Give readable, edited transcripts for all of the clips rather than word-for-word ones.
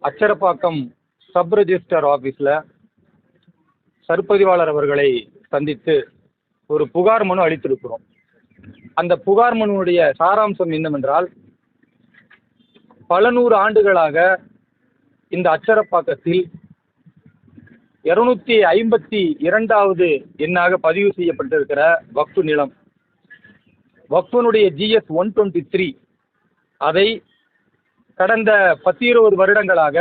Acharapakkam sub register ஆஃபீஸில் சருப்பதிவாளர் அவர்களை சந்தித்து ஒரு புகார் மனு அளித்திருக்கிறோம். அந்த புகார் மனுவுடைய சாராம்சம் என்னவென்றால், பல நூறு ஆண்டுகளாக இந்த அச்சரப்பாக்கத்தில் 252வது எண்ணாக பதிவு செய்யப்பட்டிருக்கிற வக்ஃபு நிலம், வக்ஃபுனுடைய GS 123, அதை கடந்த 10-20 வருடங்களாக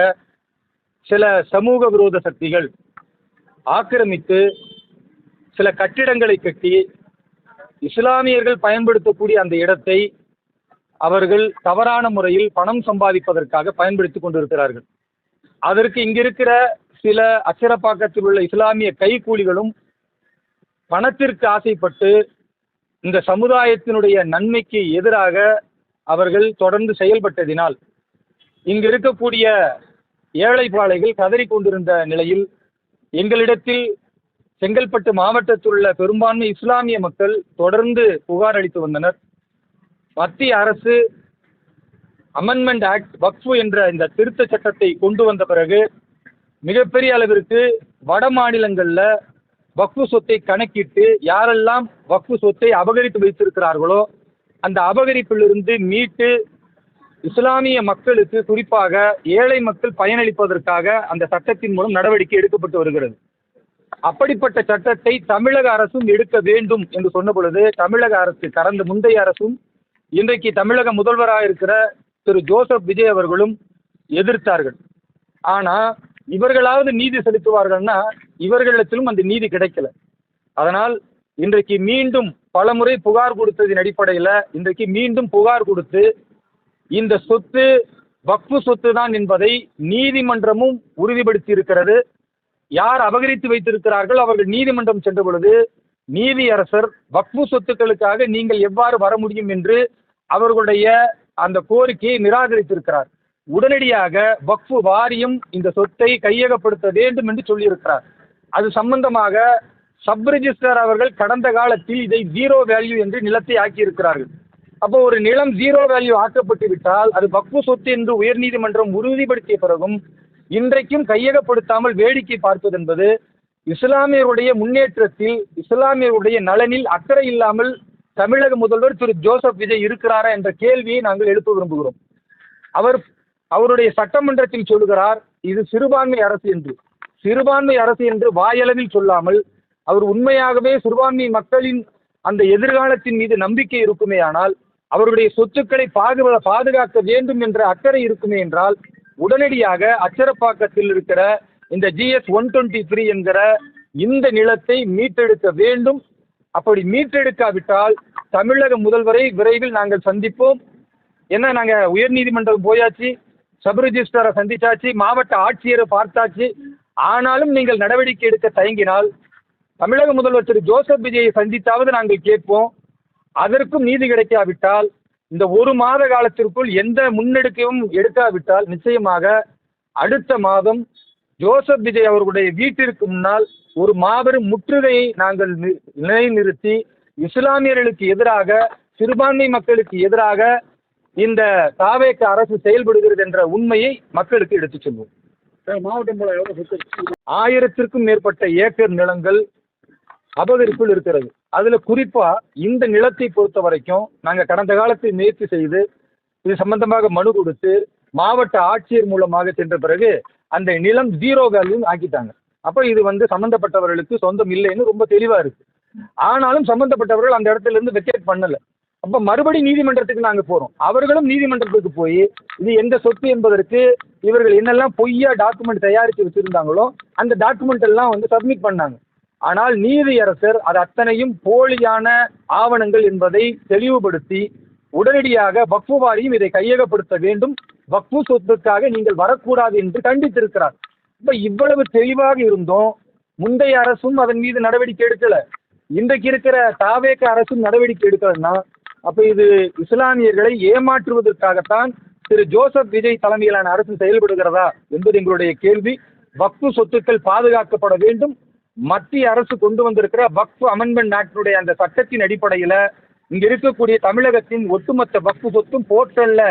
சில சமூக விரோத சக்திகள் ஆக்கிரமித்து சில கட்டிடங்களை கட்டி இஸ்லாமியர்கள் பயன்படுத்தக்கூடிய அந்த இடத்தை அவர்கள் தவறான முறையில் பணம் சம்பாதிப்பதற்காக பயன்படுத்தி கொண்டிருக்கிறார்கள். அதற்கு இங்கிருக்கிற சில அச்சரப்பாக்கத்தில் உள்ள இஸ்லாமிய கைக்கூலிகளும் பணத்திற்கு ஆசைப்பட்டு இந்த சமுதாயத்தினுடைய நன்மைக்கு எதிராக அவர்கள் தொடர்ந்து செயல்பட்டதினால் இங்கு இருக்கக்கூடிய ஏழை பாளைகள் கதறிக் கொண்டிருந்த நிலையில் எங்களிடத்தில் செங்கல்பட்டு மாவட்டத்தில் உள்ள பெரும்பான்மை இஸ்லாமிய மக்கள் தொடர்ந்து புகார் அளித்து வந்தனர். மத்திய அரசு அமெண்ட்மெண்ட் ஆக்ட் வக்ஃபு என்ற இந்த திருத்த சட்டத்தை கொண்டு வந்த பிறகு மிகப்பெரிய அளவிற்கு வட மாநிலங்களில் வக்ஃபு சொத்தை கணக்கிட்டு யாரெல்லாம் வக்ஃபு சொத்தை அபகரித்து வைத்திருக்கிறார்களோ அந்த அபகரிப்பிலிருந்து மீட்டு இஸ்லாமிய மக்களுக்கு, குறிப்பாக ஏழை மக்கள் பயனளிப்பதற்காக அந்த சட்டத்தின் மூலம் நடவடிக்கை எடுக்கப்பட்டு வருகிறது. அப்படிப்பட்ட சட்டத்தை தமிழக அரசும் எடுக்க வேண்டும் என்று சொன்ன பொழுது தமிழக அரசு, கடந்த முந்தைய அரசும் இன்றைக்கு தமிழக முதல்வராக இருக்கிற திரு ஜோசப் விஜய் அவர்களும் எதிர்த்தார்கள். ஆனால் இவர்களாவது நீதி செலுத்துவார்கள்னா இவர்களிடத்திலும் அந்த நீதி கிடைக்கல. அதனால் இன்றைக்கு மீண்டும் பலமுறை புகார் கொடுத்ததின் அடிப்படையில் இன்றைக்கு மீண்டும் புகார் கொடுத்து இந்த சொத்து வக்ஃபு சொத்து தான் என்பதை நீதிமன்றமும் உறுதிப்படுத்தி இருக்கிறது. யார் அபகரித்து வைத்திருக்கிறார்கள் அவர்கள் நீதிமன்றம் சென்ற பொழுது நீதியரசர் வக்ஃபு சொத்துக்களுக்காக நீங்கள் எவ்வாறு வர முடியும் என்று அவர்களுடைய அந்த கோரிக்கையை நிராகரித்திருக்கிறார். உடனடியாக வக்ஃபு வாரியம் இந்த சொத்தை கையகப்படுத்த வேண்டும் என்று சொல்லியிருக்கிறார். அது சம்பந்தமாக சப் ரெஜிஸ்டர் அவர்கள் கடந்த காலத்தில் இதை 0 வேல்யூ என்று நிலத்தை ஆக்கியிருக்கிறார்கள். அப்போ ஒரு நிலம் 0 வேல்யூ ஆக்கப்பட்டு விட்டால் அது வக்ஃபு சொத்து என்று உயர்நீதிமன்றம் உறுதிப்படுத்திய பிறகும் இன்றைக்கும் கையகப்படுத்தாமல் வேடிக்கை பார்ப்பது என்பது இஸ்லாமியருடைய முன்னேற்றத்தில், இஸ்லாமியருடைய நலனில் அக்கறை இல்லாமல் தமிழக முதல்வர் திரு ஜோசப் விஜய் இருக்கிறாரா என்ற கேள்வியை நாங்கள் எழுப்ப விரும்புகிறோம். அவருடைய சட்டமன்றத்தில் சொல்லுகிறார் இது சிறுபான்மை அரசு என்று. சிறுபான்மை அரசு என்று வாயளவில் சொல்லாமல் அவர் உண்மையாகவே சிறுபான்மை மக்களின் அந்த எதிர்காலத்தின் மீது நம்பிக்கை இருக்குமே ஆனால், அவருடைய சொத்துக்களை பாதுகாக்க வேண்டும் என்ற அக்கறை இருக்குமே என்றால் உடனடியாக அச்சரப்பாக்கத்தில் இருக்கிற இந்த GS 123 என்கிற இந்த நிலத்தை மீட்டெடுக்க வேண்டும். அப்படி மீட்டெடுக்காவிட்டால் தமிழக முதல்வரை விரைவில் நாங்கள் சந்திப்போம். ஏன்னா நாங்கள் உயர்நீதிமன்றம் போயாச்சு, சப் ரெஜிஸ்டரை சந்திச்சாச்சு, மாவட்ட ஆட்சியரை பார்த்தாச்சு. ஆனாலும் நீங்கள் நடவடிக்கை எடுக்க தயங்கினால் தமிழக முதல்வர் திரு ஜோசப் விஜயை சந்தித்தாவது நாங்கள் கேட்போம். அதற்கும் நீதி கிடைக்காவிட்டால் இந்த 1 மாத காலத்திற்குள் எந்த முன்னெடுக்கையும் எடுக்காவிட்டால் நிச்சயமாக அடுத்த மாதம் ஜோசப் விஜய் அவர்களுடைய வீட்டிற்கு முன்னால் ஒரு மாபெரும் முற்றுகையை நாங்கள் நிலைநிறுத்தி இஸ்லாமியர்களுக்கு எதிராக, சிறுபான்மை மக்களுக்கு எதிராக இந்த தாவேக அரசு செயல்படுகிறது என்ற உண்மையை மக்களுக்கு எடுத்துச் செல்வோம். மாவட்டம் 1000க்கும் மேற்பட்ட ஏக்கர் நிலங்கள் அபகரிப்பில் இருக்கிறது. அதில் குறிப்பாக இந்த நிலத்தை பொறுத்த வரைக்கும் நாங்கள் கடந்த காலத்தில் முயற்சி செய்து இது சம்பந்தமாக மனு கொடுத்து மாவட்ட ஆட்சியர் மூலமாக சென்ற பிறகு அந்த நிலம் 0 வேல்யூ ஆக்கிட்டாங்க. அப்போ இது சம்மந்தப்பட்டவர்களுக்கு சொந்தம் இல்லைன்னு ரொம்ப தெளிவாக இருக்குது. ஆனாலும் சம்மந்தப்பட்டவர்கள் அந்த இடத்துல இருந்து வெக்கேட் பண்ணலை. அப்போ மறுபடியும் நீதிமன்றத்துக்கு நாங்கள் போகிறோம். அவர்களும் நீதிமன்றத்துக்கு போய் இது எந்த சொத்து என்பதற்கு இவர்கள் என்னெல்லாம் பொய்யா டாக்குமெண்ட் தயாரித்து வச்சுருந்தாங்களோ அந்த டாக்குமெண்ட் எல்லாம் சப்மிட் பண்ணாங்க. ஆனால் நீதியரசர் அது அத்தனையும் போலியான ஆவணங்கள் என்பதை தெளிவுபடுத்தி உடனடியாக வக்ஃபு வாரியம் இதை கையகப்படுத்த வேண்டும், வக்ஃபு சொத்துக்காக நீங்கள் வரக்கூடாது என்று கண்டித்திருக்கிறார். இப்போ இவ்வளவு தெளிவாக இருந்தோம் முந்தைய அரசும் அதன் மீது நடவடிக்கை எடுக்கலை, இன்றைக்கு இருக்கிற தாவேக அரசும் நடவடிக்கை எடுக்கலைன்னா அப்போ இது இஸ்லாமியர்களை ஏமாற்றுவதற்காகத்தான் திரு ஜோசப் விஜய் தலைமையிலான அரசு செயல்படுகிறதா என்பது எங்களுடைய கேள்வி. வக்ஃபு சொத்துக்கள் பாதுகாக்கப்பட வேண்டும். மத்திய அரசு கொண்டு வந்திருக்கிற வக்ஃபு அமெண்ட்மெண்ட் ஆக்டுடைய அந்த சட்டத்தின் அடிப்படையில் இங்கே இருக்கக்கூடிய தமிழகத்தின் ஒட்டுமொத்த வக்ஃபு சொத்தும் போர்ட்டலில்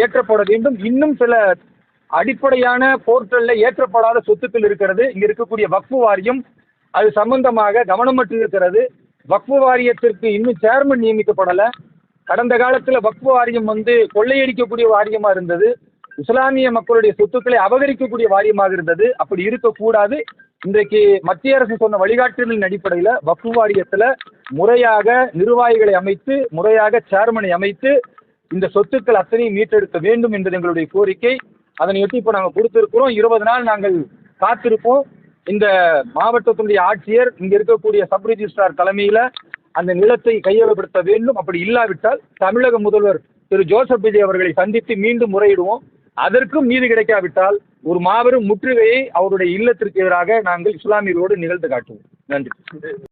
ஏற்றப்பட வேண்டும். இன்னும் சில அடிப்படையான போர்ட்டல்ல ஏற்றப்படாத சொத்துக்கள் இருக்கிறது. இங்க இருக்கக்கூடிய வக்ஃபு வாரியம் அது சம்பந்தமாக கவனமற்று இருக்கிறது. வக்ஃபு வாரியத்திற்கு இன்னும் சேர்மன் நியமிக்கப்படல. கடந்த காலத்துல வக்ஃபு வாரியம் கொள்ளையடிக்கக்கூடிய வாரியமா இருந்தது. இஸ்லாமிய மக்களுடைய சொத்துக்களை அபகரிக்கக்கூடிய வாரியமாக இருந்தது. அப்படி இருக்கக்கூடாது. இன்றைக்கு மத்திய அரசு சொன்ன வழிகாட்டுதலின் அடிப்படையில் வக்ஃபு வாரியத்துல முறையாக நிர்வாகிகளை அமைத்து, முறையாக சேர்மனை அமைத்து இந்த சொத்துக்கள் அத்தனையும் மீட்டெடுக்க வேண்டும் என்பது எங்களுடைய கோரிக்கை. அதனையொட்டி இப்போ நாங்கள் கொடுத்திருக்கிறோம். 20 நாள் நாங்கள் காத்திருப்போம். இந்த மாவட்டத்தினுடைய ஆட்சியர், இங்க இருக்கக்கூடிய சப் ரிஜிஸ்ட்ரார் தலைமையில அந்த நிலத்தை கையகப்படுத்த வேண்டும். அப்படி இல்லாவிட்டால் தமிழக முதல்வர் திரு ஜோசப் விஜய் அவர்களை சந்தித்து மீண்டும் முறையிடுவோம். அதற்கும் நீதி கிடைக்காவிட்டால் ஒரு மாபெரும் முற்றுகையை அவருடைய இல்லத்திற்கு எதிராக நாங்கள் இஸ்லாமியர்களோடு நிகழ்த்து காட்டுவோம். நன்றி.